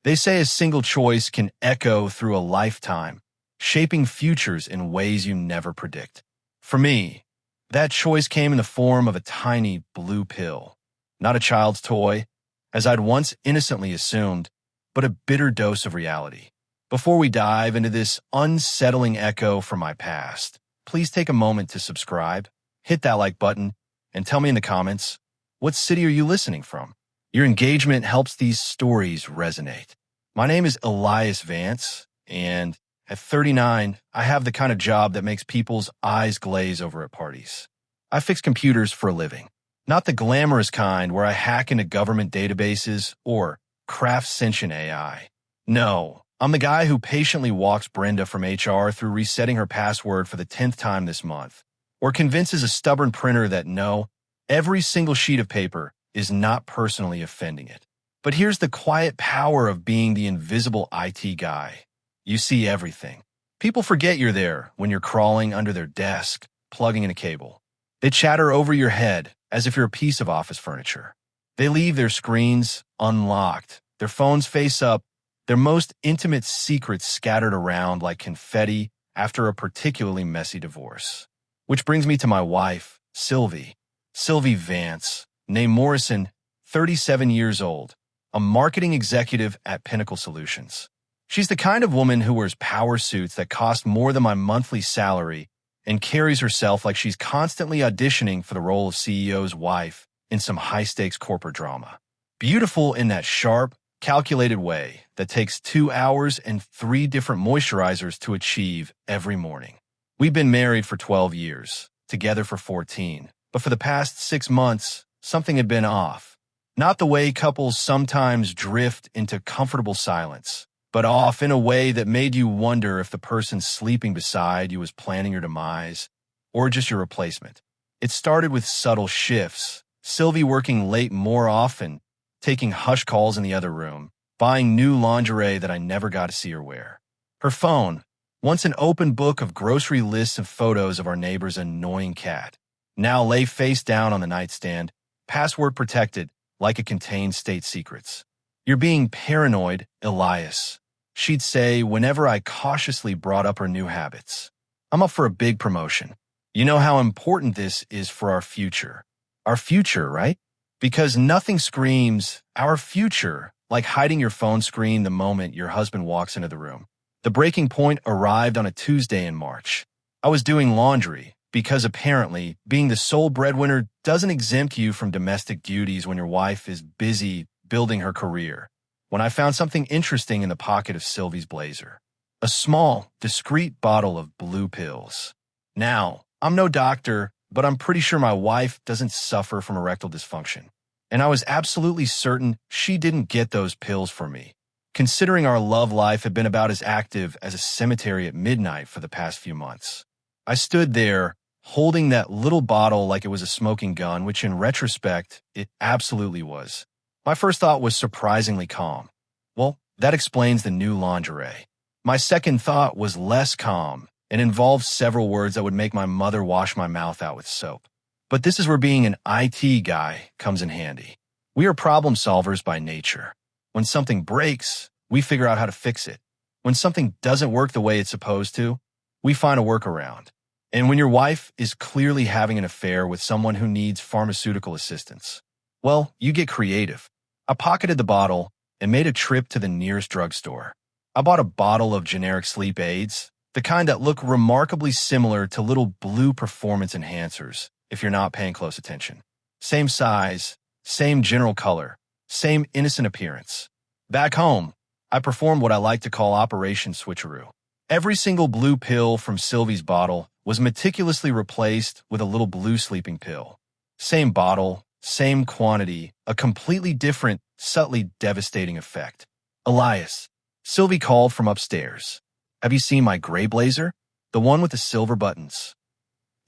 They say a single choice can echo through a lifetime, shaping futures in ways you never predict. For me, that choice came in the form of a tiny blue pill. Not a child's toy, as I'd once innocently assumed, but a bitter dose of reality. Before we dive into this unsettling echo from my past, please take a moment to subscribe, hit that like button, and tell me in the comments, what city are you listening from? Your engagement helps these stories resonate. My name is Elias Vance, and at 39, I have the kind of job that makes people's eyes glaze over at parties. I fix computers for a living. Not the glamorous kind where I hack into government databases or craft sentient AI. No, I'm the guy who patiently walks Brenda from HR through resetting her password for the 10th time this month, or convinces a stubborn printer that no, every single sheet of paper is not personally offending it. But here's the quiet power of being the invisible IT guy. You see everything. People forget you're there when you're crawling under their desk, plugging in a cable. They chatter over your head as if you're a piece of office furniture. They leave their screens unlocked, their phones face up, their most intimate secrets scattered around like confetti after a particularly messy divorce. Which brings me to my wife, Sylvie Vance, née Morrison, 37 years old, a marketing executive at Pinnacle Solutions. She's the kind of woman who wears power suits that cost more than my monthly salary and carries herself like she's constantly auditioning for the role of CEO's wife in some high-stakes corporate drama. Beautiful in that sharp, calculated way that takes 2 hours and 3 different moisturizers to achieve every morning. We've been married for 12 years, together for 14, but for the past 6 months, something had been off. Not the way couples sometimes drift into comfortable silence, but off in a way that made you wonder if the person sleeping beside you was planning your demise or just your replacement. It started with subtle shifts, Sylvie working late more often, taking hush calls in the other room, buying new lingerie that I never got to see her wear. Her phone, once an open book of grocery lists and photos of our neighbor's annoying cat, now lay face down on the nightstand, password protected like it contained state secrets. You're being paranoid, Elias, she'd say whenever I cautiously brought up her new habits. I'm up for a big promotion. You know how important this is for our future. Our future, right? Because nothing screams our future like hiding your phone screen the moment your husband walks into the room. The breaking point arrived on a Tuesday in March. I was doing laundry because apparently being the sole breadwinner doesn't exempt you from domestic duties when your wife is busy building her career. When I found something interesting in the pocket of Sylvie's blazer. A small, discreet bottle of blue pills. Now, I'm no doctor, but I'm pretty sure my wife doesn't suffer from erectile dysfunction. And I was absolutely certain she didn't get those pills for me, considering our love life had been about as active as a cemetery at midnight for the past few months. I stood there, holding that little bottle like it was a smoking gun, which in retrospect, it absolutely was. My first thought was surprisingly calm. Well, that explains the new lingerie. My second thought was less calm and involved several words that would make my mother wash my mouth out with soap. But this is where being an IT guy comes in handy. We are problem solvers by nature. When something breaks, we figure out how to fix it. When something doesn't work the way it's supposed to, we find a workaround. And when your wife is clearly having an affair with someone who needs pharmaceutical assistance, well, you get creative. I pocketed the bottle and made a trip to the nearest drugstore. I bought a bottle of generic sleep aids, the kind that look remarkably similar to little blue performance enhancers if you're not paying close attention. Same size, same general color, same innocent appearance. Back home, I performed what I like to call Operation Switcheroo. Every single blue pill from Sylvie's bottle was meticulously replaced with a little blue sleeping pill. Same bottle, same quantity, a completely different, subtly devastating effect. Elias, Sylvie called from upstairs. Have you seen my gray blazer? The one with the silver buttons.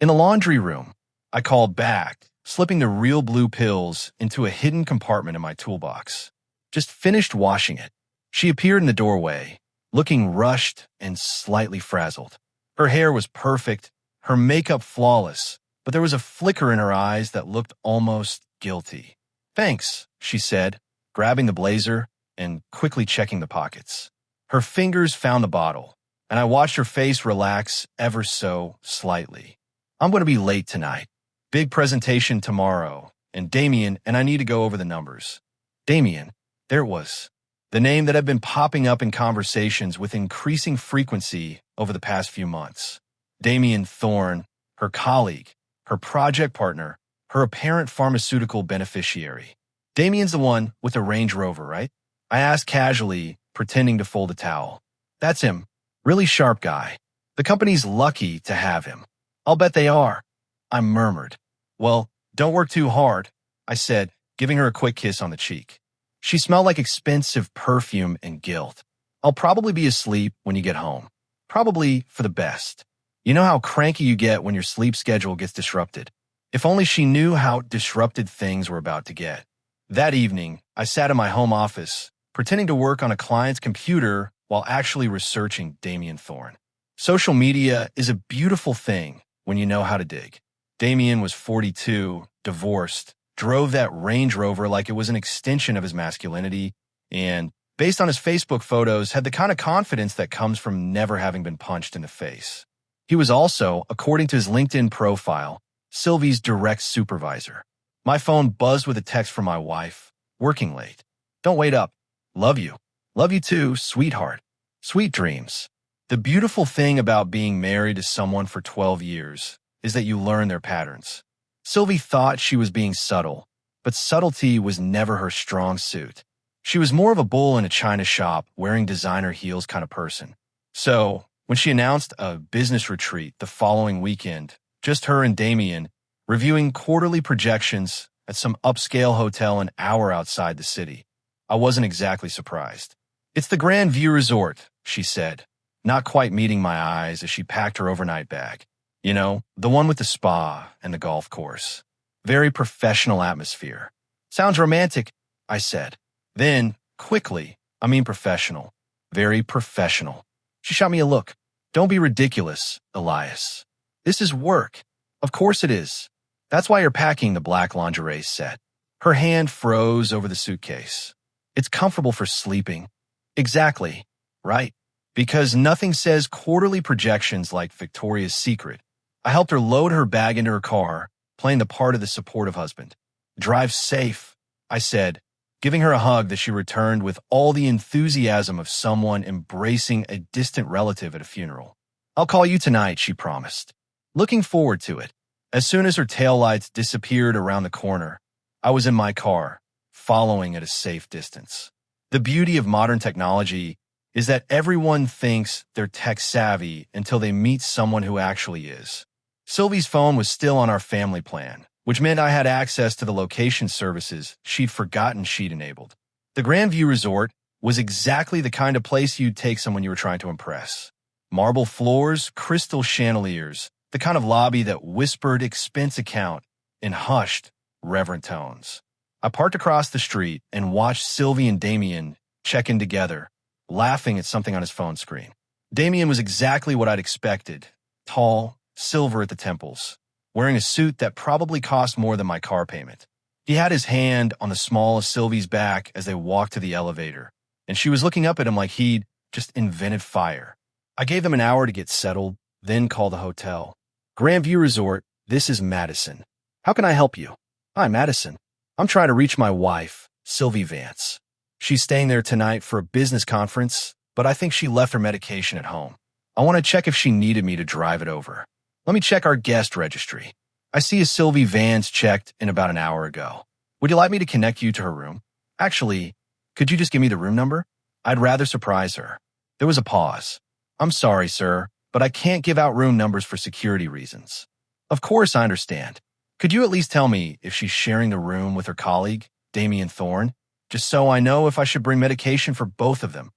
In the laundry room, I called back, slipping the real blue pills into a hidden compartment in my toolbox. Just finished washing it. She appeared in the doorway, looking rushed and slightly frazzled. Her hair was perfect, her makeup flawless, but there was a flicker in her eyes that looked almost guilty. Thanks, she said, grabbing the blazer and quickly checking the pockets. Her fingers found the bottle, and I watched her face relax ever so slightly. I'm going to be late tonight. Big presentation tomorrow, and Damien and I need to go over the numbers. Damien, there it was. The name that had been popping up in conversations with increasing frequency over the past few months. Damien Thorne, her colleague, her project partner, her apparent pharmaceutical beneficiary. Damien's the one with the Range Rover, right? I asked casually, pretending to fold a towel. That's him. Really sharp guy. The company's lucky to have him. I'll bet they are. I murmured. Well, don't work too hard, I said, giving her a quick kiss on the cheek. She smelled like expensive perfume and guilt. I'll probably be asleep when you get home. Probably for the best. You know how cranky you get when your sleep schedule gets disrupted. If only she knew how disrupted things were about to get. That evening, I sat in my home office, pretending to work on a client's computer while actually researching Damien Thorne. Social media is a beautiful thing when you know how to dig. Damien was 42, divorced, drove that Range Rover like it was an extension of his masculinity, and, based on his Facebook photos, had the kind of confidence that comes from never having been punched in the face. He was also, according to his LinkedIn profile, Sylvie's direct supervisor. My phone buzzed with a text from my wife. Working late. Don't wait up. Love you. Love you too, sweetheart. Sweet dreams. The beautiful thing about being married to someone for 12 years is that you learn their patterns. Sylvie thought she was being subtle, but subtlety was never her strong suit. She was more of a bull in a china shop, wearing designer heels kind of person. So, when she announced a business retreat the following weekend, just her and Damien, reviewing quarterly projections at some upscale hotel an hour outside the city, I wasn't exactly surprised. It's the Grand View Resort, she said, not quite meeting my eyes as she packed her overnight bag. You know, the one with the spa and the golf course. Very professional atmosphere. Sounds romantic, I said. Then, quickly, I mean professional. Very professional. She shot me a look. Don't be ridiculous, Elias. This is work. Of course it is. That's why you're packing the black lingerie set. Her hand froze over the suitcase. It's comfortable for sleeping. Exactly. Right. Because nothing says quarterly projections like Victoria's Secret. I helped her load her bag into her car, playing the part of the supportive husband. Drive safe, I said, giving her a hug that she returned with all the enthusiasm of someone embracing a distant relative at a funeral. I'll call you tonight, she promised. Looking forward to it. As soon as her taillights disappeared around the corner, I was in my car, following at a safe distance. The beauty of modern technology is that everyone thinks they're tech-savvy until they meet someone who actually is. Sylvie's phone was still on our family plan, which meant I had access to the location services she'd forgotten she'd enabled. The Grand View Resort was exactly the kind of place you'd take someone you were trying to impress. Marble floors, crystal chandeliers, the kind of lobby that whispered expense account in hushed, reverent tones. I parked across the street and watched Sylvie and Damien check in together, laughing at something on his phone screen. Damien was exactly what I'd expected. Tall, silver at the temples, wearing a suit that probably cost more than my car payment. He had his hand on the small of Sylvie's back as they walked to the elevator, and she was looking up at him like he'd just invented fire. I gave them an hour to get settled, then called the hotel. Grand View Resort, this is Madison. How can I help you? Hi, Madison. I'm trying to reach my wife, Sylvie Vance. She's staying there tonight for a business conference, but I think she left her medication at home. I want to check if she needed me to drive it over. Let me check our guest registry. I see a Sylvie Vance checked in about an hour ago. Would you like me to connect you to her room? Actually, could you just give me the room number? I'd rather surprise her. There was a pause. I'm sorry, sir, but I can't give out room numbers for security reasons. Of course, I understand. Could you at least tell me if she's sharing the room with her colleague, Damien Thorne, just so I know if I should bring medication for both of them?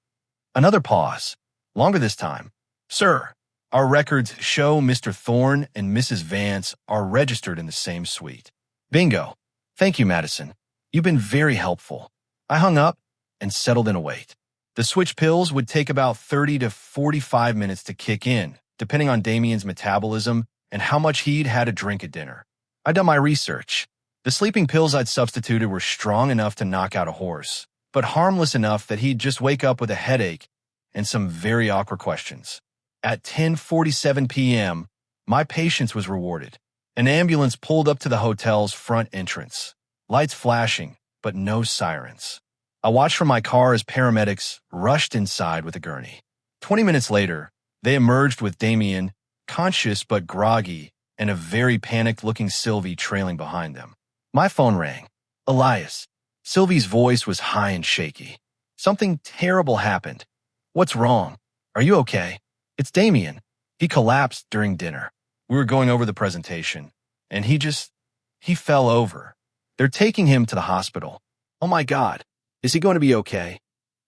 Another pause. Longer this time. Sir, our records show Mr. Thorne and Mrs. Vance are registered in the same suite. Bingo. Thank you, Madison. You've been very helpful. I hung up and settled in a wait. The switch pills would take about 30 to 45 minutes to kick in, depending on Damien's metabolism and how much he'd had to drink at dinner. I'd done my research. The sleeping pills I'd substituted were strong enough to knock out a horse, but harmless enough that he'd just wake up with a headache and some very awkward questions. At 10:47 p.m., my patience was rewarded. An ambulance pulled up to the hotel's front entrance, lights flashing, but no sirens. I watched from my car as paramedics rushed inside with a gurney. 20 minutes later, they emerged with Damien, conscious but groggy, and a very panicked-looking Sylvie trailing behind them. My phone rang. Elias. Sylvie's voice was high and shaky. Something terrible happened. What's wrong? Are you okay? It's Damien. He collapsed during dinner. We were going over the presentation, and he fell over. They're taking him to the hospital. Oh my God. Is he going to be okay?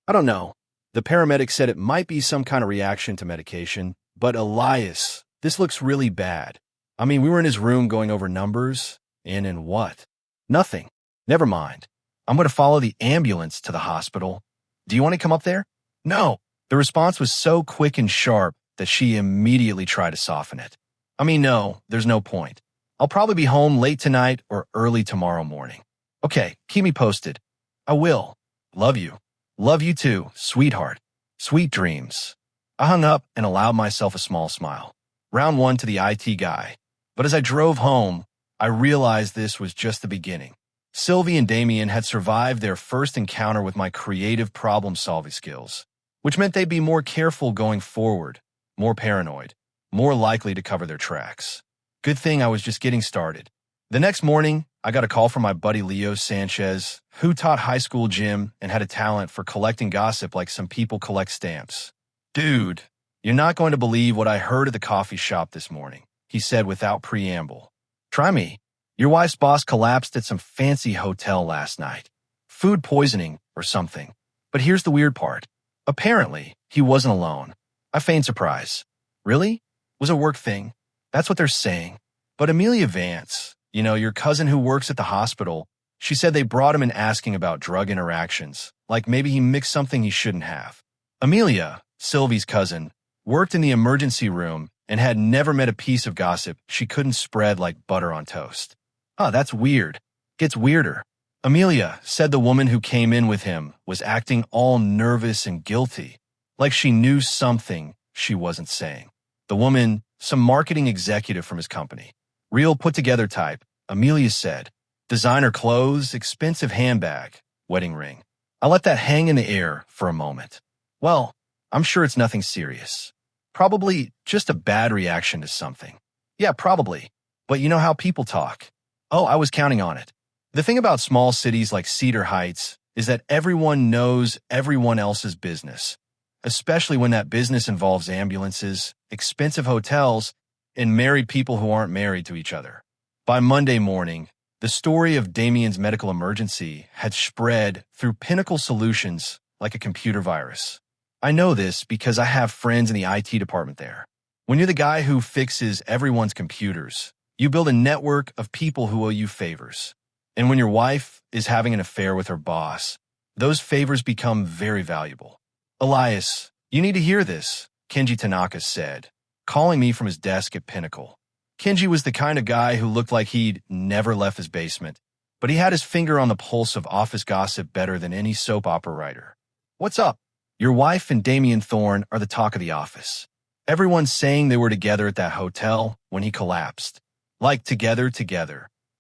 I don't know. The paramedic said it might be some kind of reaction to medication, but Elias, this looks really bad. I mean, we were in his room going over numbers, and in what? Nothing. Never mind. I'm going to follow the ambulance to the hospital. Do you want to come up there? No. The response was so quick and sharp that she immediately tried to soften it. I mean, no, there's no point. I'll probably be home late tonight or early tomorrow morning. Okay, keep me posted. I will. Love you. Love you too, sweetheart. Sweet dreams. I hung up and allowed myself a small smile. Round one to the IT guy. But as I drove home, I realized this was just the beginning. Sylvie and Damien had survived their first encounter with my creative problem-solving skills, which meant they'd be more careful going forward, more paranoid, more likely to cover their tracks. Good thing I was just getting started. The next morning, I got a call from my buddy Leo Sanchez, who taught high school gym and had a talent for collecting gossip like some people collect stamps. Dude, you're not going to believe what I heard at the coffee shop this morning, he said without preamble. Try me. Your wife's boss collapsed at some fancy hotel last night. Food poisoning or something. But here's the weird part. Apparently, he wasn't alone. I feigned surprise. Really? Was a work thing? That's what they're saying. But Amelia Vance, your cousin who works at the hospital, she said they brought him in asking about drug interactions, like maybe he mixed something he shouldn't have. Amelia, Sylvie's cousin, worked in the emergency room and had never met a piece of gossip she couldn't spread like butter on toast. That's weird. Gets weirder. Amelia said the woman who came in with him was acting all nervous and guilty, like she knew something she wasn't saying. The woman, some marketing executive from his company. Real put-together type, Amelia said. Designer clothes, expensive handbag, wedding ring. I let that hang in the air for a moment. Well, I'm sure it's nothing serious. Probably just a bad reaction to something. Yeah, probably. But you know how people talk. Oh, I was counting on it. The thing about small cities like Cedar Heights is that everyone knows everyone else's business, especially when that business involves ambulances, expensive hotels, and married people who aren't married to each other. By Monday morning, the story of Damien's medical emergency had spread through Pinnacle Solutions like a computer virus. I know this because I have friends in the IT department there. When you're the guy who fixes everyone's computers, you build a network of people who owe you favors. And when your wife is having an affair with her boss, those favors become very valuable. Elias, you need to hear this, Kenji Tanaka said, calling me from his desk at Pinnacle. Kenji was the kind of guy who looked like he'd never left his basement, but he had his finger on the pulse of office gossip better than any soap opera writer. What's up? Your wife and Damien Thorne are the talk of the office. Everyone's saying they were together at that hotel when he collapsed. Like together.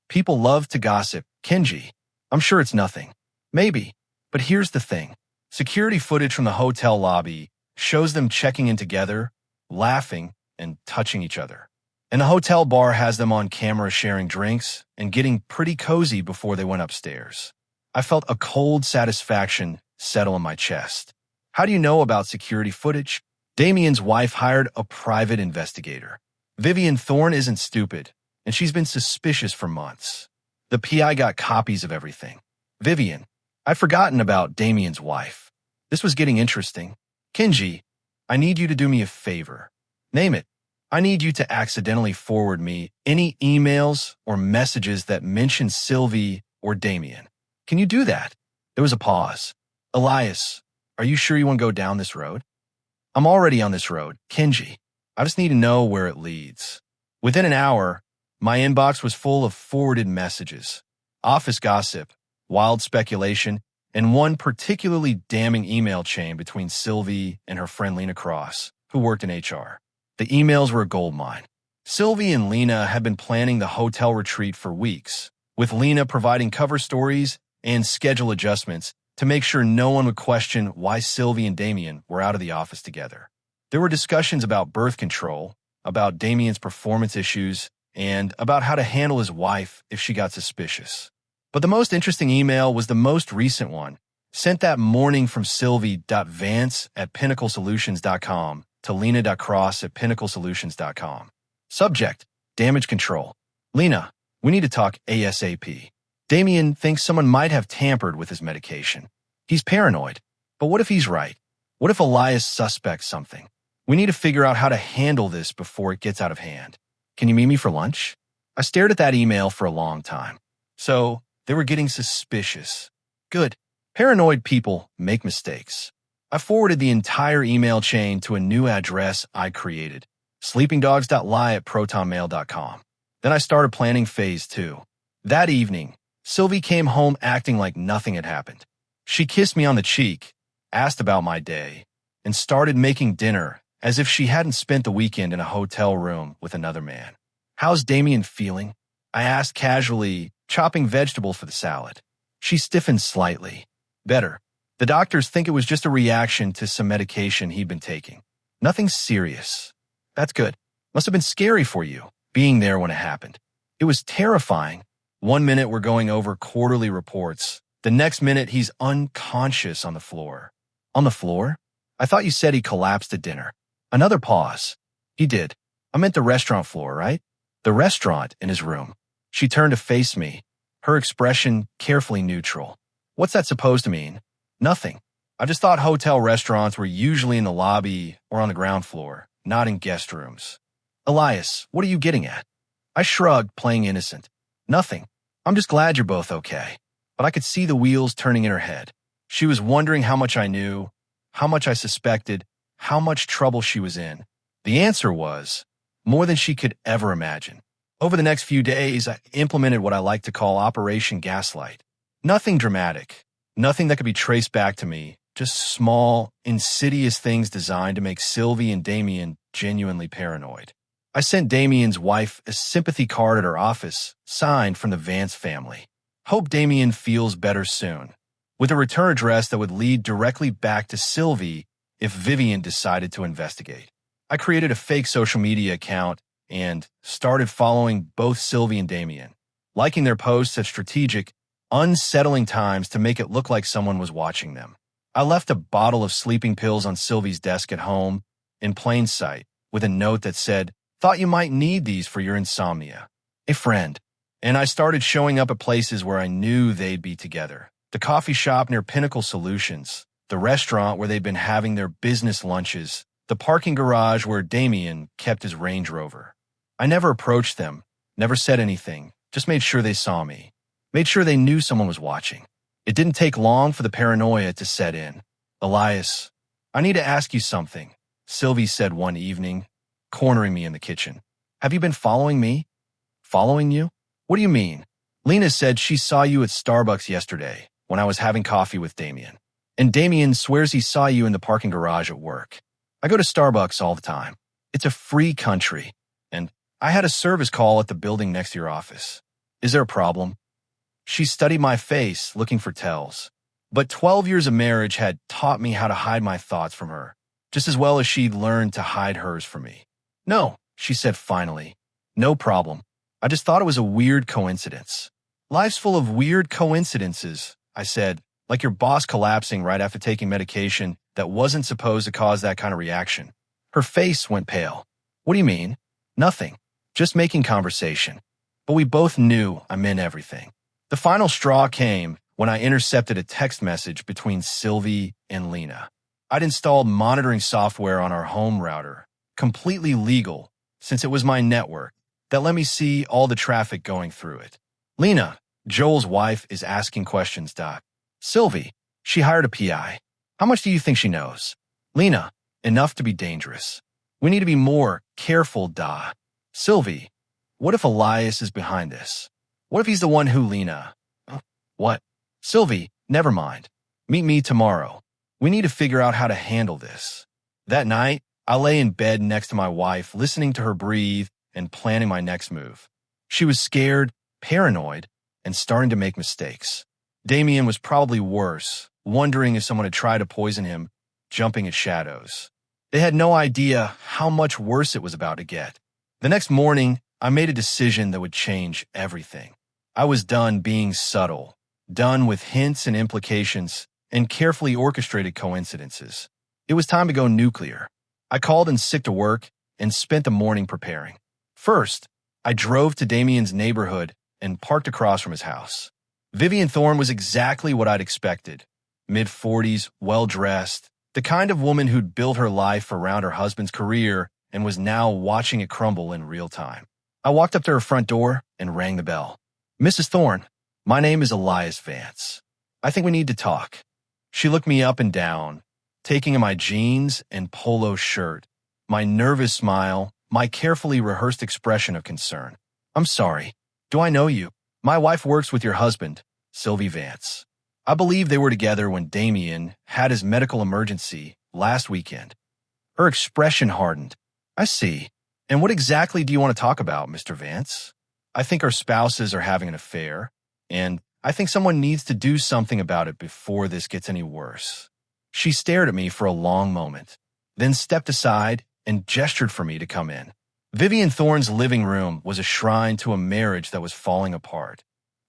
People love to gossip. Kenji, I'm sure it's nothing. Maybe. But here's the thing. Security footage from the hotel lobby shows them checking in together, laughing, and touching each other. And the hotel bar has them on camera sharing drinks and getting pretty cozy before they went upstairs. I felt a cold satisfaction settle in my chest. How do you know about security footage? Damien's wife hired a private investigator. Vivian Thorne isn't stupid, and she's been suspicious for months. The PI got copies of everything. Vivian, I'd forgotten about Damien's wife. This was getting interesting. Kenji, I need you to do me a favor. Name it. I need you to accidentally forward me any emails or messages that mention Sylvie or Damien. Can you do that? There was a pause. Elias, are you sure you want to go down this road? I'm already on this road, Kenji. I just need to know where it leads. Within an hour, my inbox was full of forwarded messages, office gossip, wild speculation, and one particularly damning email chain between Sylvie and her friend Lena Cross, who worked in HR. The emails were a goldmine. Sylvie and Lena had been planning the hotel retreat for weeks, with Lena providing cover stories and schedule adjustments to make sure no one would question why Sylvie and Damien were out of the office together. There were discussions about birth control, about Damien's performance issues, and about how to handle his wife if she got suspicious. But the most interesting email was the most recent one, sent that morning from Sylvie.Vance@pinnaclesolutions.com to Lena.Cross@pinnaclesolutions.com. Subject: damage control. Lena, we need to talk ASAP. Damien thinks someone might have tampered with his medication. He's paranoid. But what if he's right? What if Elias suspects something? We need to figure out how to handle this before it gets out of hand. Can you meet me for lunch? I stared at that email for a long time. So, they were getting suspicious. Good. Paranoid people make mistakes. I forwarded the entire email chain to a new address I created, sleepingdogs.lie@protonmail.com. Then I started planning phase 2. That evening, Sylvie came home acting like nothing had happened. She kissed me on the cheek, asked about my day, and started making dinner as if she hadn't spent the weekend in a hotel room with another man. How's Damien feeling? I asked casually, chopping vegetables for the salad. She stiffened slightly. Better. The doctors think it was just a reaction to some medication he'd been taking. Nothing serious. That's good. Must have been scary for you, being there when it happened. It was terrifying. One minute we're going over quarterly reports. The next minute he's unconscious on the floor. On the floor? I thought you said he collapsed at dinner. Another pause. He did. I meant the restaurant floor, right? The restaurant in his room. She turned to face me, her expression carefully neutral. What's that supposed to mean? Nothing. I just thought hotel restaurants were usually in the lobby or on the ground floor, not in guest rooms. Elias, what are you getting at? I shrugged, playing innocent. Nothing. I'm just glad you're both okay. But I could see the wheels turning in her head. She was wondering how much I knew, how much I suspected, how much trouble she was in. The answer was more than she could ever imagine. Over the next few days, I implemented what I like to call Operation Gaslight. Nothing dramatic, nothing that could be traced back to me, just small, insidious things designed to make Sylvie and Damien genuinely paranoid. I sent Damien's wife a sympathy card at her office, signed from the Vance family. Hope Damien feels better soon, with a return address that would lead directly back to Sylvie if Vivian decided to investigate. I created a fake social media account and started following both Sylvie and Damien, liking their posts at strategic, unsettling times to make it look like someone was watching them. I left a bottle of sleeping pills on Sylvie's desk at home, in plain sight, with a note that said, "Thought you might need these for your insomnia. A friend." And I started showing up at places where I knew they'd be together. The coffee shop near Pinnacle Solutions, the restaurant where they'd been having their business lunches, the parking garage where Damien kept his Range Rover. I never approached them, never said anything, just made sure they saw me. Made sure they knew someone was watching. It didn't take long for the paranoia to set in. "Elias, I need to ask you something," Sylvie said one evening, cornering me in the kitchen. "Have you been following me?" "Following you? What do you mean?" "Lena said she saw you at Starbucks yesterday when I was having coffee with Damien. And Damien swears he saw you in the parking garage at work. I go to Starbucks all the time. It's a free country. And I had a service call at the building next to your office. Is there a problem?" She studied my face, looking for tells. But 12 years of marriage had taught me how to hide my thoughts from her, just as well as she'd learned to hide hers from me. "No," she said finally. "No problem. I just thought it was a weird coincidence." "Life's full of weird coincidences," I said, like your boss collapsing right after taking medication that wasn't supposed to cause that kind of reaction. Her face went pale. "What do you mean?" "Nothing. Just making conversation." But we both knew I meant everything. The final straw came when I intercepted a text message between Sylvie and Lena. I'd installed monitoring software on our home router, completely legal, since it was my network, that let me see all the traffic going through it. "Lena, Joel's wife, is asking questions, Doc." "Sylvie, she hired a PI. How much do you think she knows?" "Lena, enough to be dangerous. We need to be more careful, Da." "Sylvie, what if Elias is behind this? What if he's the one who Lena..." "What?" "Sylvie, never mind. Meet me tomorrow. We need to figure out how to handle this. That night, I lay in bed next to my wife, listening to her breathe and planning my next move. She was scared, paranoid, and starting to make mistakes. Damien was probably worse, wondering if someone had tried to poison him, jumping at shadows. They had no idea how much worse it was about to get. The next morning, I made a decision that would change everything. I was done being subtle, done with hints and implications and carefully orchestrated coincidences. It was time to go nuclear. I called in sick to work and spent the morning preparing. First, I drove to Damien's neighborhood and parked across from his house. Vivian Thorne was exactly what I'd expected. Mid-40s, well-dressed, the kind of woman who'd built her life around her husband's career and was now watching it crumble in real time. I walked up to her front door and rang the bell. "Mrs. Thorne, my name is Elias Vance. I think we need to talk." She looked me up and down, taking in my jeans and polo shirt, my nervous smile, my carefully rehearsed expression of concern. "I'm sorry. Do I know you? My wife works with your husband, Sylvie Vance. I believe they were together when Damien had his medical emergency last weekend." Her expression hardened. "I see. And what exactly do you want to talk about, Mr. Vance?" "I think our spouses are having an affair, and I think someone needs to do something about it before this gets any worse." She stared at me for a long moment, then stepped aside and gestured for me to come in. Vivian Thorne's living room was a shrine to a marriage that was falling apart.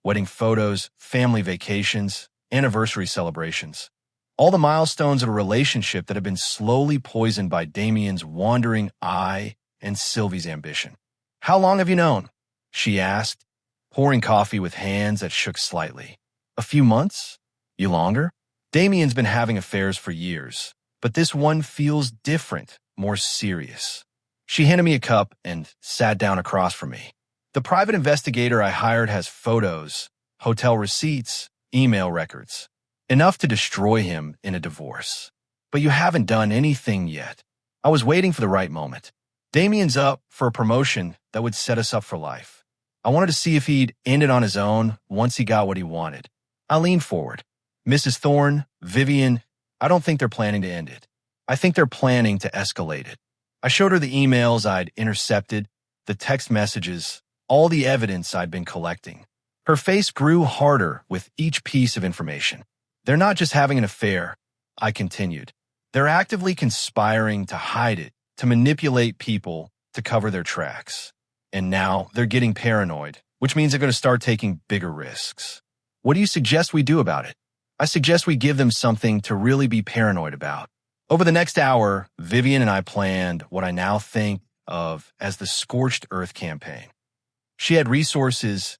Wedding photos, family vacations, anniversary celebrations. All the milestones of a relationship that had been slowly poisoned by Damien's wandering eye and Sylvie's ambition. "How long have you known?" she asked, pouring coffee with hands that shook slightly. "A few months? You longer?" Damien's been having affairs for years, but this one feels different, more serious. She handed me a cup and sat down across from me. "The private investigator I hired has photos, hotel receipts, email records, enough to destroy him in a divorce. But you haven't done anything yet." I was waiting for the right moment. Damien's up for a promotion that would set us up for life. I wanted to see if he'd end it on his own once he got what he wanted. I leaned forward. "Mrs. Thorne, Vivian, I don't think they're planning to end it. I think they're planning to escalate it." I showed her the emails I'd intercepted, the text messages, all the evidence I'd been collecting. Her face grew harder with each piece of information. "They're not just having an affair," I continued. "They're actively conspiring to hide it, to manipulate people, to cover their tracks. And now they're getting paranoid, which means they're going to start taking bigger risks. What do you suggest we do about it?" "I suggest we give them something to really be paranoid about." Over the next hour, Vivian and I planned what I now think of as the Scorched Earth campaign. She had resources,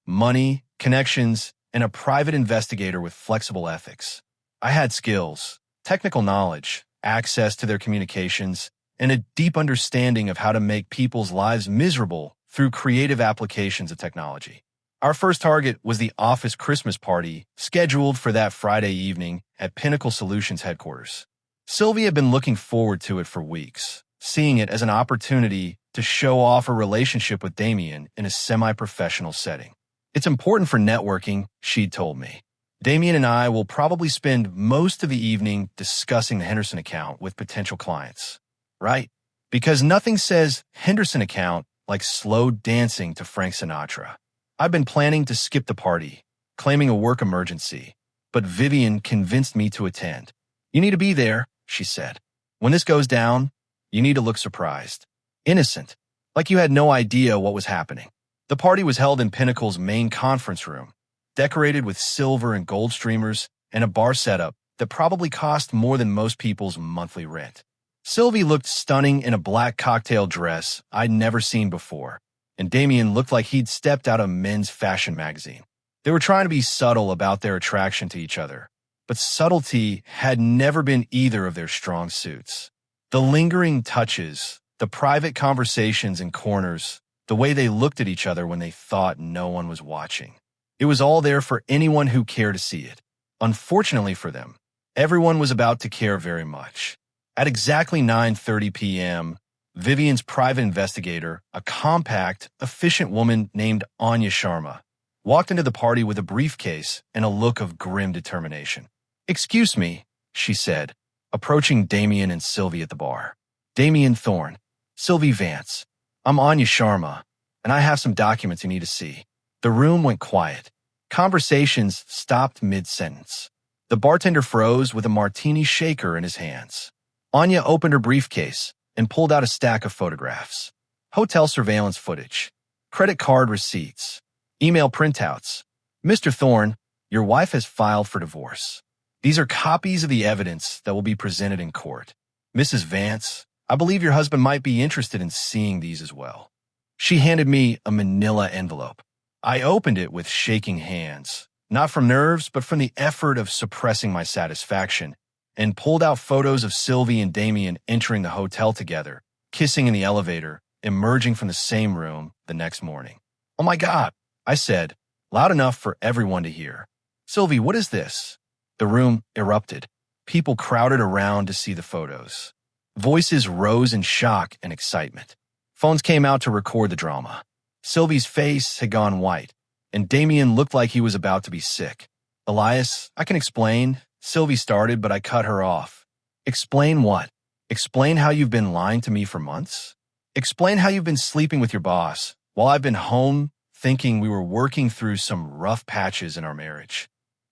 money, connections, and a private investigator with flexible ethics. I had skills, technical knowledge, access to their communications, and a deep understanding of how to make people's lives miserable through creative applications of technology. Our first target was the office Christmas party scheduled for that Friday evening at Pinnacle Solutions headquarters. Sylvie had been looking forward to it for weeks, seeing it as an opportunity to show off her relationship with Damien in a semi-professional setting. "It's important for networking," she'd told me. "Damien and I will probably spend most of the evening discussing the Henderson account with potential clients." Right? Because nothing says Henderson account like slow dancing to Frank Sinatra. I've been planning to skip the party, claiming a work emergency, but Vivian convinced me to attend. "You need to be there," she said. "When this goes down, you need to look surprised. Innocent, like you had no idea what was happening." The party was held in Pinnacle's main conference room, decorated with silver and gold streamers and a bar setup that probably cost more than most people's monthly rent. Sylvie looked stunning in a black cocktail dress I'd never seen before, and Damien looked like he'd stepped out of men's fashion magazine. They were trying to be subtle about their attraction to each other, but subtlety had never been either of their strong suits. The lingering touches, the private conversations in corners, the way they looked at each other when they thought no one was watching. It was all there for anyone who cared to see it. Unfortunately for them, everyone was about to care very much. At exactly 9:30 p.m., Vivian's private investigator, a compact, efficient woman named Anya Sharma, walked into the party with a briefcase and a look of grim determination. Excuse me, she said, approaching Damien and Sylvie at the bar. Damien Thorne, Sylvie Vance. I'm Anya Sharma, and I have some documents you need to see. The room went quiet. Conversations stopped mid-sentence. The bartender froze with a martini shaker in his hands. Anya opened her briefcase and pulled out a stack of photographs. Hotel surveillance footage, credit card receipts, email printouts. Mr. Thorne, your wife has filed for divorce. These are copies of the evidence that will be presented in court. Mrs. Vance, I believe your husband might be interested in seeing these as well. She handed me a manila envelope. I opened it with shaking hands, not from nerves, but from the effort of suppressing my satisfaction, and pulled out photos of Sylvie and Damien entering the hotel together, kissing in the elevator, emerging from the same room the next morning. Oh my God, I said, loud enough for everyone to hear. Sylvie, what is this? The room erupted. People crowded around to see the photos. Voices rose in shock and excitement. Phones came out to record the drama. Sylvie's face had gone white, and Damien looked like he was about to be sick. Elias, I can explain. Sylvie started, but I cut her off. Explain what? Explain how you've been lying to me for months? Explain how you've been sleeping with your boss while I've been home thinking we were working through some rough patches in our marriage.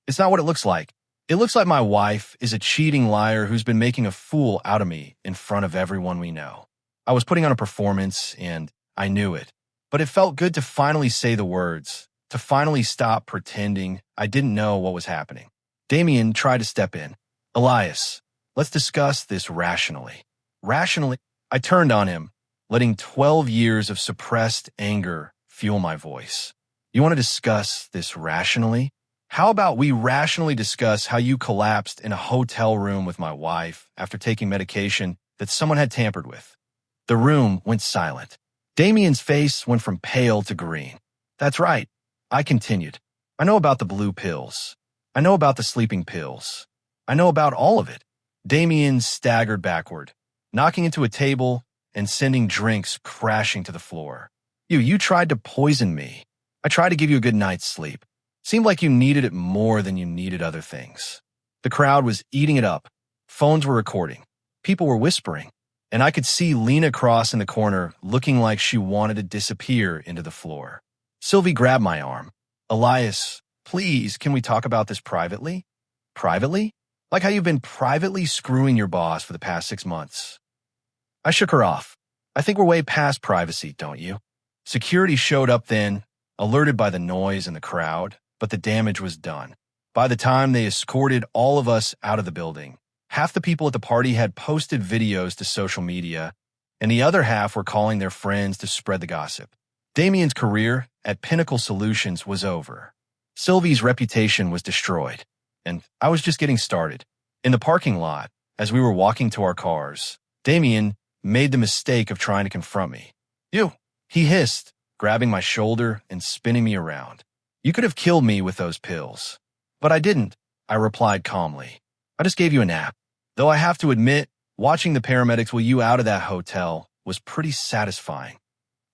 It's not what it looks like. It looks like my wife is a cheating liar who's been making a fool out of me in front of everyone we know. I was putting on a performance, and I knew it. But it felt good to finally say the words, to finally stop pretending I didn't know what was happening. Damien tried to step in. Elias, let's discuss this rationally. Rationally? I turned on him, letting 12 years of suppressed anger fuel my voice. You want to discuss this rationally? How about we rationally discuss how you collapsed in a hotel room with my wife after taking medication that someone had tampered with? The room went silent. Damien's face went from pale to green. That's right, I continued. I know about the blue pills. I know about the sleeping pills. I know about all of it. Damien staggered backward, knocking into a table and sending drinks crashing to the floor. You tried to poison me. I tried to give you a good night's sleep. Seemed like you needed it more than you needed other things. The crowd was eating it up. Phones were recording. People were whispering. And I could see Lena Cross in the corner looking like she wanted to disappear into the floor. Sylvie grabbed my arm. Elias, please, can we talk about this privately? Privately? Like how you've been privately screwing your boss for the past 6 months. I shook her off. I think we're way past privacy, don't you? Security showed up then, alerted by the noise in the crowd, but the damage was done. By the time they escorted all of us out of the building, half the people at the party had posted videos to social media, and the other half were calling their friends to spread the gossip. Damien's career at Pinnacle Solutions was over. Sylvie's reputation was destroyed, and I was just getting started. In the parking lot, as we were walking to our cars, Damien made the mistake of trying to confront me. You, he hissed, grabbing my shoulder and spinning me around. You could have killed me with those pills. But I didn't, I replied calmly. I just gave you a nap. Though I have to admit, watching the paramedics wheel you out of that hotel was pretty satisfying.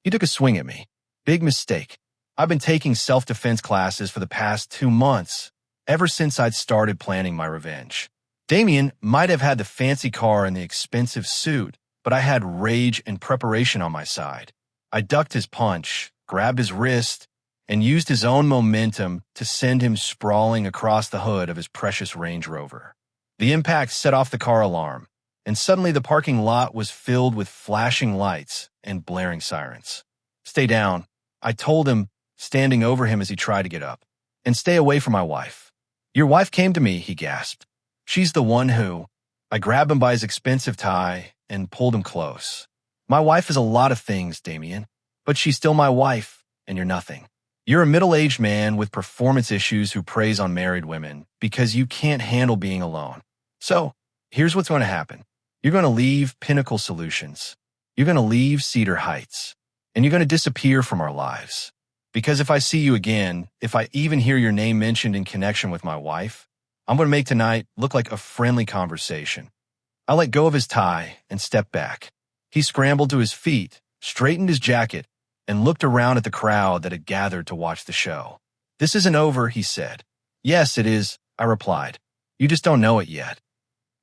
He took a swing at me. Big mistake. I've been taking self-defense classes for the past 2 months, ever since I'd started planning my revenge. Damien might have had the fancy car and the expensive suit, but I had rage and preparation on my side. I ducked his punch, grabbed his wrist, and used his own momentum to send him sprawling across the hood of his precious Range Rover. The impact set off the car alarm, and suddenly the parking lot was filled with flashing lights and blaring sirens. Stay down, I told him, standing over him as he tried to get up. And stay away from my wife. Your wife came to me, he gasped. She's the one who... I grabbed him by his expensive tie and pulled him close. My wife is a lot of things, Damien, but she's still my wife, and you're nothing. You're a middle-aged man with performance issues who preys on married women because you can't handle being alone. So, here's what's going to happen. You're going to leave Pinnacle Solutions. You're going to leave Cedar Heights. And you're going to disappear from our lives. Because if I see you again, if I even hear your name mentioned in connection with my wife, I'm going to make tonight look like a friendly conversation. I let go of his tie and stepped back. He scrambled to his feet, straightened his jacket, and looked around at the crowd that had gathered to watch the show. This isn't over, he said. Yes, it is, I replied. You just don't know it yet.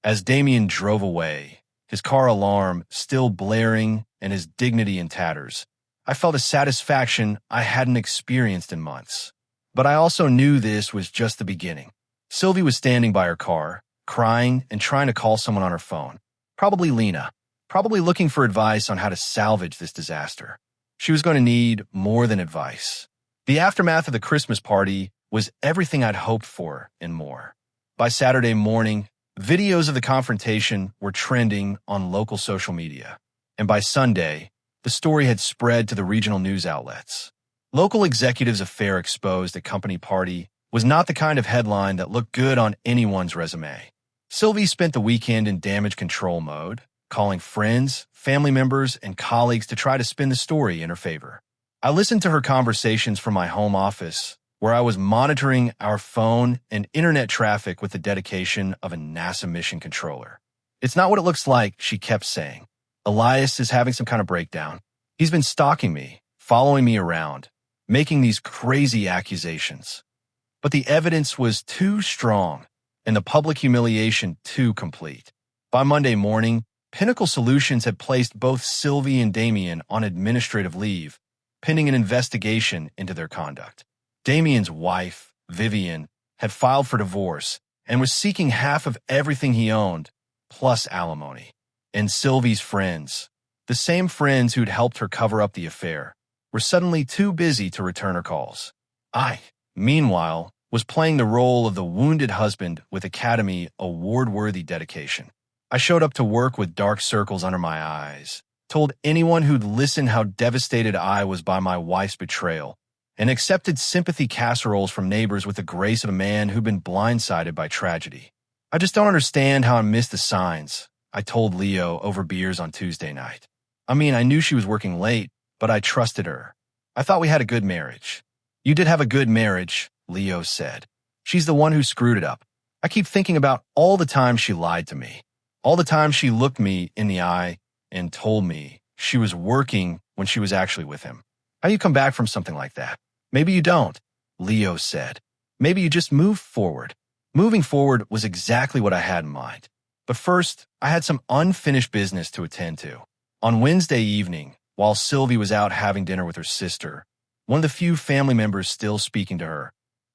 As Damien drove away, his car alarm still blaring and his dignity in tatters, I felt a satisfaction I hadn't experienced in months. But I also knew this was just the beginning. Sylvie was standing by her car, crying and trying to call someone on her phone. Probably Lena. Probably looking for advice on how to salvage this disaster. She was going to need more than advice. The aftermath of the Christmas party was everything I'd hoped for and more. By Saturday morning, videos of the confrontation were trending on local social media. And by Sunday, the story had spread to the regional news outlets. Local executives' affair exposed at company party was not the kind of headline that looked good on anyone's resume. Sylvie spent the weekend in damage control mode, calling friends, family members, and colleagues to try to spin the story in her favor. I listened to her conversations from my home office, where I was monitoring our phone and internet traffic with the dedication of a NASA mission controller. It's not what it looks like, she kept saying. Elias is having some kind of breakdown. He's been stalking me, following me around, making these crazy accusations. But the evidence was too strong, and the public humiliation too complete. By Monday morning, Pinnacle Solutions had placed both Sylvie and Damien on administrative leave, pending an investigation into their conduct. Damien's wife, Vivian, had filed for divorce and was seeking half of everything he owned, plus alimony. And Sylvie's friends, the same friends who'd helped her cover up the affair, were suddenly too busy to return her calls. I, meanwhile, was playing the role of the wounded husband with Academy award-worthy dedication. I showed up to work with dark circles under my eyes, told anyone who'd listen how devastated I was by my wife's betrayal, and accepted sympathy casseroles from neighbors with the grace of a man who'd been blindsided by tragedy. I just don't understand how I missed the signs, I told Leo over beers on Tuesday night. I mean, I knew she was working late, but I trusted her. I thought we had a good marriage. You did have a good marriage, Leo said. She's the one who screwed it up. I keep thinking about all the times she lied to me. All the time she looked me in the eye and told me she was working when she was actually with him. How do you come back from something like that? Maybe you don't, Leo said. Maybe you just move forward. Moving forward was exactly what I had in mind. But first, I had some unfinished business to attend to. On Wednesday evening, while Sylvie was out having dinner with her sister, one of the few family members still speaking to her,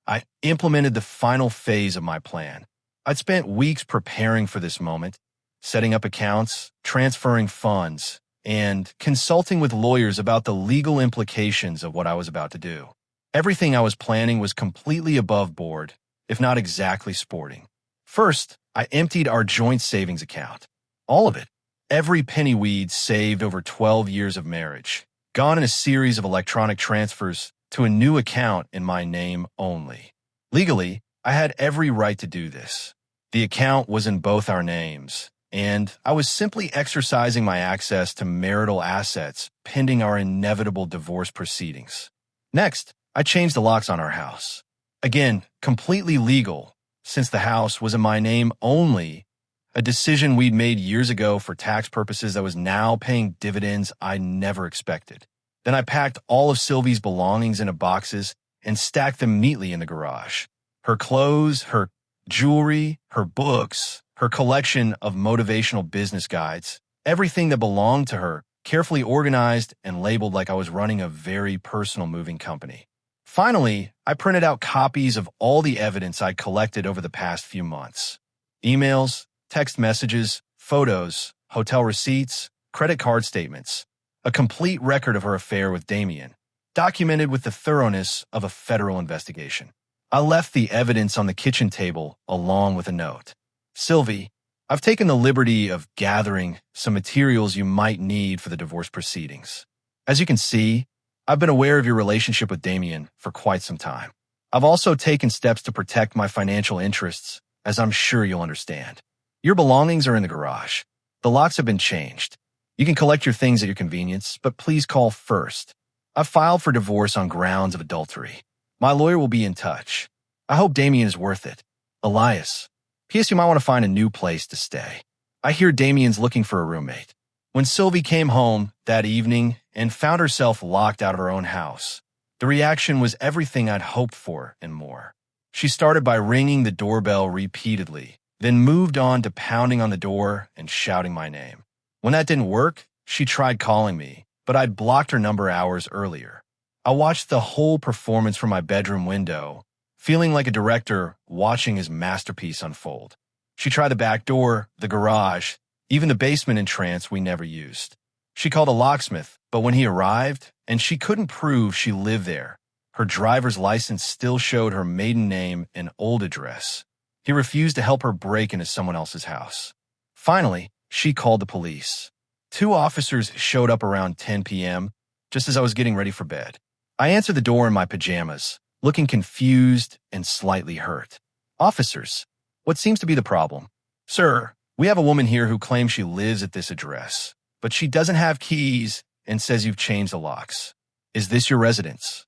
I implemented the final phase of my plan. I'd spent weeks preparing for this moment, setting up accounts, transferring funds, and consulting with lawyers about the legal implications of what I was about to do. Everything I was planning was completely above board, if not exactly sporting. First, I emptied our joint savings account. All of it. Every penny we'd saved over 12 years of marriage, gone in a series of electronic transfers to a new account in my name only. Legally, I had every right to do this. The account was in both our names, and I was simply exercising my access to marital assets pending our inevitable divorce proceedings. Next, I changed the locks on our house. Again, completely legal, since the house was in my name only, a decision we'd made years ago for tax purposes that was now paying dividends I never expected. Then I packed all of Sylvie's belongings into boxes and stacked them neatly in the garage. Her clothes, her jewelry, her books, her collection of motivational business guides, everything that belonged to her, carefully organized and labeled like I was running a very personal moving company. Finally, I printed out copies of all the evidence I'd collected over the past few months. Emails, text messages, photos, hotel receipts, credit card statements, a complete record of her affair with Damien, documented with the thoroughness of a federal investigation. I left the evidence on the kitchen table along with a note. Sylvie, I've taken the liberty of gathering some materials you might need for the divorce proceedings. As you can see, I've been aware of your relationship with Damien for quite some time. I've also taken steps to protect my financial interests, as I'm sure you'll understand. Your belongings are in the garage. The locks have been changed. You can collect your things at your convenience, but please call first. I've filed for divorce on grounds of adultery. My lawyer will be in touch. I hope Damien is worth it. Elias. P.S. You might want to find a new place to stay. I hear Damien's looking for a roommate. When Sylvie came home that evening and found herself locked out of her own house, the reaction was everything I'd hoped for and more. She started by ringing the doorbell repeatedly, then moved on to pounding on the door and shouting my name. When that didn't work, she tried calling me, but I'd blocked her number hours earlier. I watched the whole performance from my bedroom window, feeling like a director watching his masterpiece unfold. She tried the back door, the garage, even the basement entrance we never used. She called a locksmith, but when he arrived, and she couldn't prove she lived there, her driver's license still showed her maiden name and old address. He refused to help her break into someone else's house. Finally, she called the police. 2 officers showed up around 10 p.m., just as I was getting ready for bed. I answered the door in my pajamas, looking confused and slightly hurt. "Officers, what seems to be the problem?" "Sir, we have a woman here who claims she lives at this address, but she doesn't have keys and says you've changed the locks. Is this your residence?"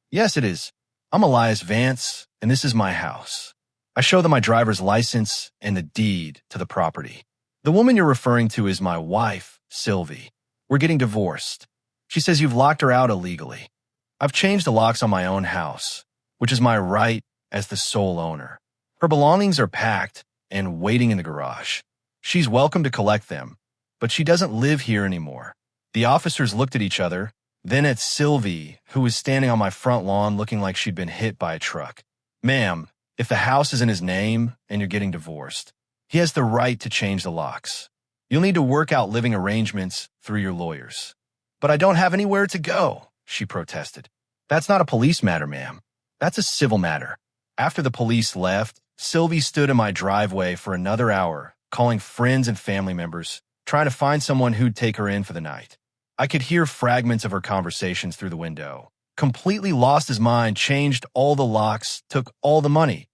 "Yes, it is. I'm Elias Vance, and this is my house." I show them my driver's license and the deed to the property. "The woman you're referring to is my wife, Sylvie. We're getting divorced. She says you've locked her out illegally. I've changed the locks on my own house, which is my right as the sole owner. Her belongings are packed and waiting in the garage. She's welcome to collect them, but she doesn't live here anymore." The officers looked at each other, then at Sylvie, who was standing on my front lawn looking like she'd been hit by a truck. "Ma'am, if the house is in his name and you're getting divorced, he has the right to change the locks. You'll need to work out living arrangements through your lawyers." "But I don't have anywhere to go," she protested. "That's not a police matter, ma'am. That's a civil matter." After the police left, Sylvie stood in my driveway for another hour, calling friends and family members, trying to find someone who'd take her in for the night. I could hear fragments of her conversations through the window. Completely lost his mind, changed all the locks, took all the money.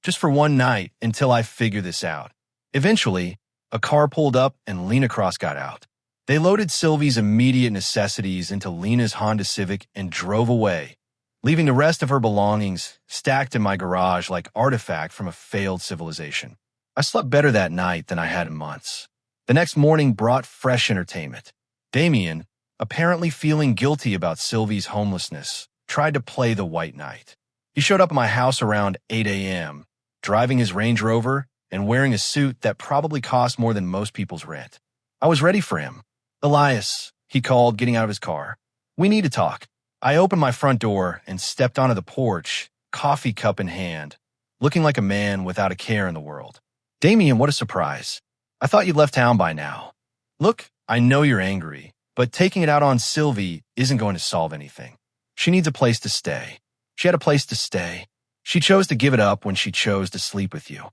Just for one night until I figured this out. Eventually, a car pulled up and Lena Cross got out. They loaded Sylvie's immediate necessities into Lena's Honda Civic and drove away, leaving the rest of her belongings stacked in my garage like artifact from a failed civilization. I slept better that night than I had in months. The next morning brought fresh entertainment. Damien, apparently feeling guilty about Sylvie's homelessness, tried to play the white knight. He showed up at my house around 8 a.m., driving his Range Rover and wearing a suit that probably cost more than most people's rent. I was ready for him. "Elias," he called, getting out of his car. "We need to talk." I opened my front door and stepped onto the porch, coffee cup in hand, looking like a man without a care in the world. "Damien, what a surprise. I thought you'd left town by now. Look, I know you're angry, but taking it out on Sylvie isn't going to solve anything. She needs a place to stay. She had a place to stay. She chose to give it up when she chose to sleep with you.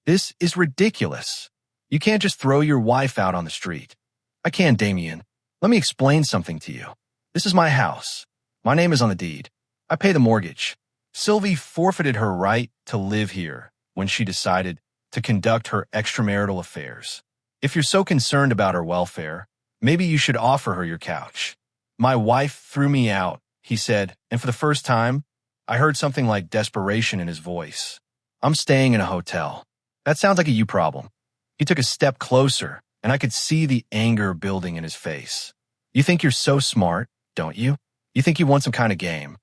This is ridiculous. You can't just throw your wife out on the street." "I can, Damien. Let me explain something to you. This is my house. My name is on the deed. I pay the mortgage. Sylvie forfeited her right to live here when she decided to conduct her extramarital affairs. If you're so concerned about her welfare, maybe you should offer her your couch." "My wife threw me out," he said, and for the first time, I heard something like desperation in his voice. "I'm staying in a hotel." "That sounds like a you problem." He took a step closer, and I could see the anger building in his face. "You think you're so smart, don't you? You think you won some kind of game."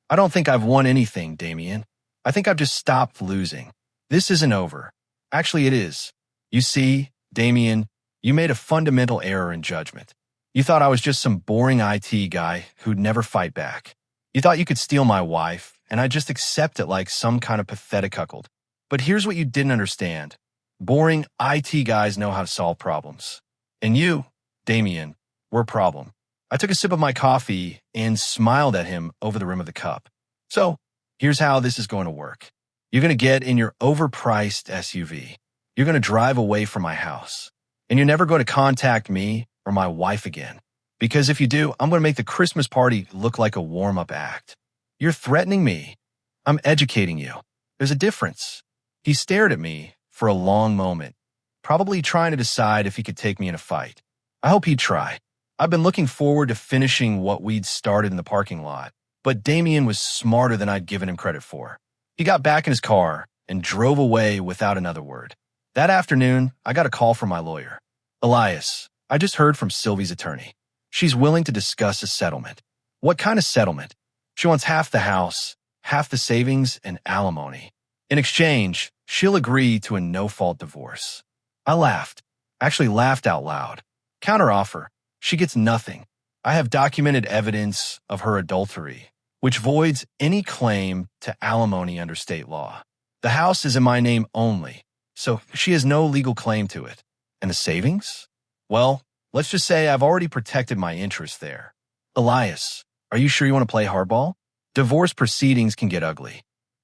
"I don't think I've won anything, Damien. I think I've just stopped losing. This isn't over. Actually, it is. You see, Damien, you made a fundamental error in judgment. You thought I was just some boring IT guy who'd never fight back. You thought you could steal my wife, and I'd just accept it like some kind of pathetic cuckold. But here's what you didn't understand. Boring IT guys know how to solve problems. And you, Damien, were a problem." I took a sip of my coffee and smiled at him over the rim of the cup. "So, here's how this is going to work. You're going to get in your overpriced SUV. You're going to drive away from my house. And you're never going to contact me or my wife again. Because if you do, I'm going to make the Christmas party look like a warm-up act. You're threatening me. I'm educating you. There's a difference." He stared at me for a long moment, probably trying to decide if he could take me in a fight. I hope he'd try. I've been looking forward to finishing what we'd started in the parking lot, but Damien was smarter than I'd given him credit for. He got back in his car and drove away without another word. That afternoon, I got a call from my lawyer. "Elias, I just heard from Sylvie's attorney. She's willing to discuss a settlement." "What kind of settlement?" "She wants half the house, half the savings, and alimony." In exchange, she'll agree to a no-fault divorce. I laughed. Actually laughed out loud. Counteroffer. She gets nothing. I have documented evidence of her adultery, which voids any claim to alimony under state law. The house is in my name only, so she has no legal claim to it. And the savings? Well, let's just say I've already protected my interests there. Elias, are you sure you want to play hardball? Divorce proceedings can get ugly.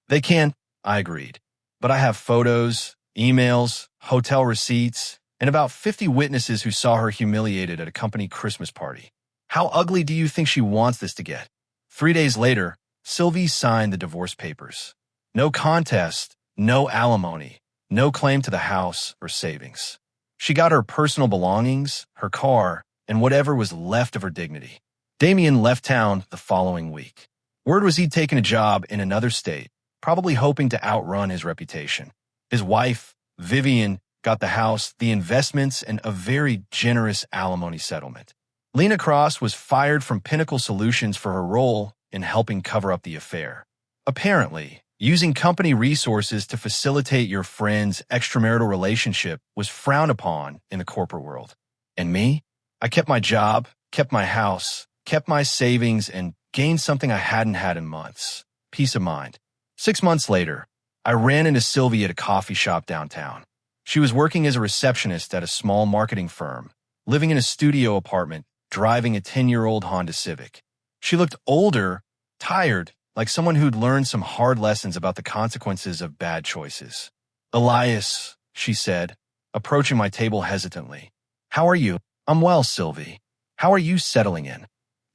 They can, I agreed. But I have photos, emails, hotel receipts, and about 50 witnesses who saw her humiliated at a company Christmas party. How ugly do you think she wants this to get? 3 days later, Sylvie signed the divorce papers. No contest, no alimony, no claim to the house or savings. She got her personal belongings, her car, and whatever was left of her dignity. Damien left town the following week. Word was he'd taken a job in another state, probably hoping to outrun his reputation. His wife, Vivian, got the house, the investments, and a very generous alimony settlement. Lena Cross was fired from Pinnacle Solutions for her role in helping cover up the affair. Apparently, using company resources to facilitate your friend's extramarital relationship was frowned upon in the corporate world. And me? I kept my job, kept my house, kept my savings, and gained something I hadn't had in months. Peace of mind. 6 months later, I ran into Sylvie at a coffee shop downtown. She was working as a receptionist at a small marketing firm, living in a studio apartment, driving a 10-year-old Honda Civic. She looked older, tired, like someone who'd learned some hard lessons about the consequences of bad choices. Elias, she said, approaching my table hesitantly. How are you? I'm well, Sylvie. How are you settling in?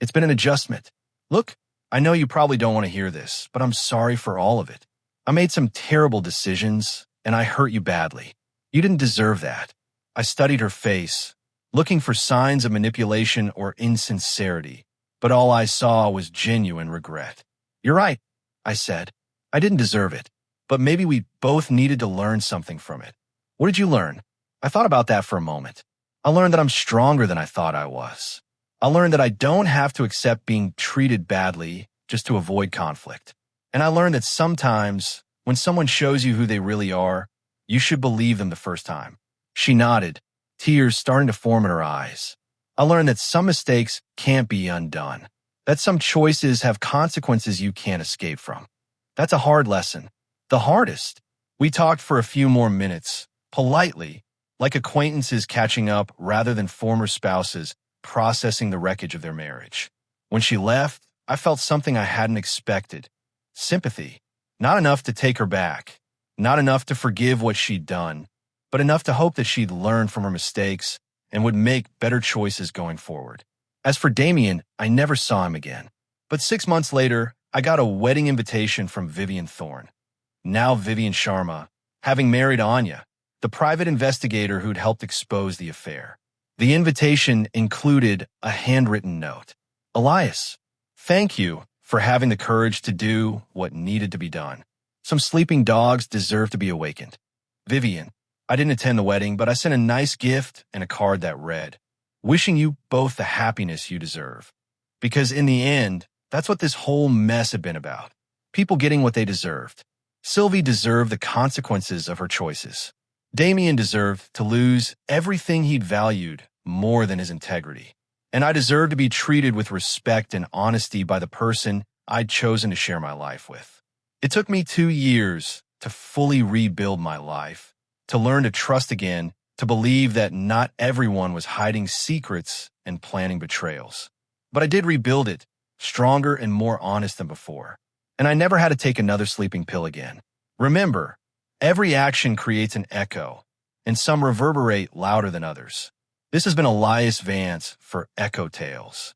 It's been an adjustment. Look, I know you probably don't want to hear this, but I'm sorry for all of it. I made some terrible decisions, and I hurt you badly. You didn't deserve that. I studied her face, looking for signs of manipulation or insincerity, but all I saw was genuine regret. You're right, I said. I didn't deserve it, but maybe we both needed to learn something from it. What did you learn? I thought about that for a moment. I learned that I'm stronger than I thought I was. I learned that I don't have to accept being treated badly just to avoid conflict. And I learned that sometimes, when someone shows you who they really are, you should believe them the first time. She nodded, tears starting to form in her eyes. I learned that some mistakes can't be undone, that some choices have consequences you can't escape from. That's a hard lesson. The hardest. We talked for a few more minutes, politely, like acquaintances catching up rather than former spouses processing the wreckage of their marriage. When she left, I felt something I hadn't expected. Sympathy. Not enough to take her back. Not enough to forgive what she'd done, but enough to hope that she'd learn from her mistakes and would make better choices going forward. As for Damien, I never saw him again. But 6 months later, I got a wedding invitation from Vivian Thorne, now Vivian Sharma, having married Anya, the private investigator who'd helped expose the affair. The invitation included a handwritten note. Elias, thank you for having the courage to do what needed to be done. Some sleeping dogs deserve to be awakened. Vivian, I didn't attend the wedding, but I sent a nice gift and a card that read, wishing you both the happiness you deserve. Because in the end, that's what this whole mess had been about. People getting what they deserved. Sylvie deserved the consequences of her choices. Damien deserved to lose everything he'd valued more than his integrity. And I deserved to be treated with respect and honesty by the person I'd chosen to share my life with. It took me 2 years to fully rebuild my life, to learn to trust again, to believe that not everyone was hiding secrets and planning betrayals. But I did rebuild it, stronger and more honest than before. And I never had to take another sleeping pill again. Remember, every action creates an echo, and some reverberate louder than others. This has been Elias Vance for Echo Tales.